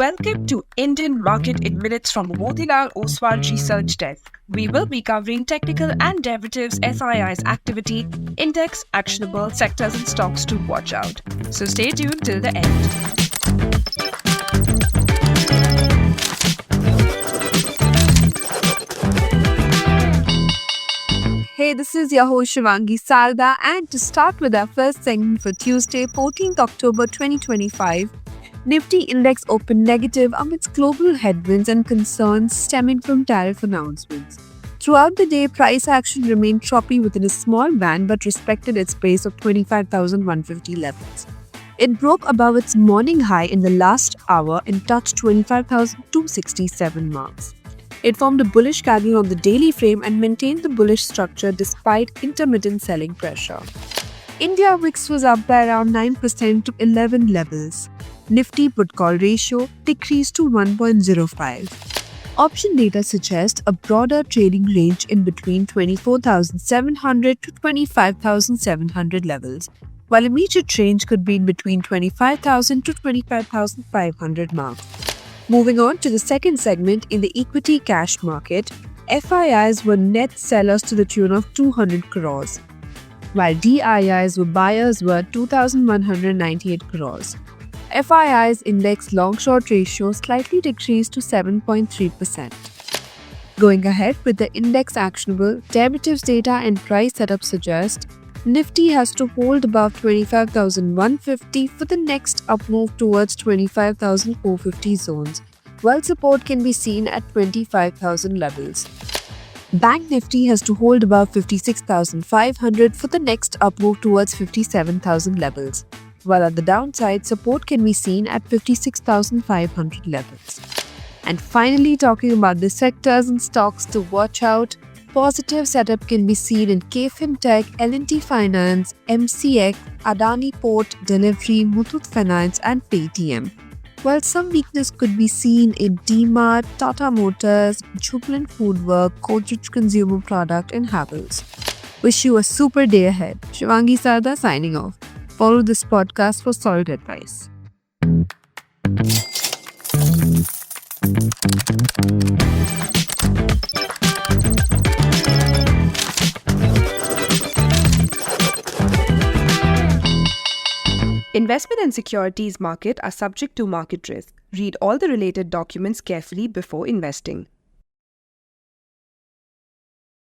Welcome to Indian Market in Minutes from Motilal Oswal Research Desk. We will be covering technical and derivatives SII's activity, index, actionable sectors and stocks to watch out. So stay tuned till the end. Hey, this is your host Shivangi Sarda, and to start with our first segment for Tuesday, 14th October 2025, Nifty index opened negative amidst global headwinds and concerns stemming from tariff announcements. Throughout the day, price action remained choppy within a small band but respected its base of 25,150 levels. It broke above its morning high in the last hour and touched 25,267 marks. It formed a bullish candle on the daily frame and maintained the bullish structure despite intermittent selling pressure. India VIX was up by around 9% to 11 levels. Nifty put-call ratio decreased to 1.05. Option data suggests a broader trading range in between 24,700 to 25,700 levels, while immediate range could be in between 25,000 to 25,500 marks. Moving on to the second segment, in the equity cash market, FIIs were net sellers to the tune of 200 crores, while DIIs were buyers worth 2,198 crores. FII's index long-short ratio slightly decreased to 7.3%. Going ahead with the index actionable, derivatives data and price setup suggest Nifty has to hold above 25,150 for the next up move towards 25,450 zones, while support can be seen at 25,000 levels. Bank Nifty has to hold above 56,500 for the next up move towards 57,000 levels, while at the downside, support can be seen at 56,500 levels. And finally, talking about the sectors and stocks to watch out, positive setup can be seen in KFin Tech, L&T Finance, MCX, Adani Port, Delivery, Muthoot Finance and Paytm. While some weakness could be seen in DMart, Tata Motors, Jubilant Foodwork, Godrej Consumer Product and Havells. Wish you a super day ahead. Shivangi Sarda signing off. Follow this podcast for solid advice. Investment and securities market are subject to market risk. Read all the related documents carefully before investing.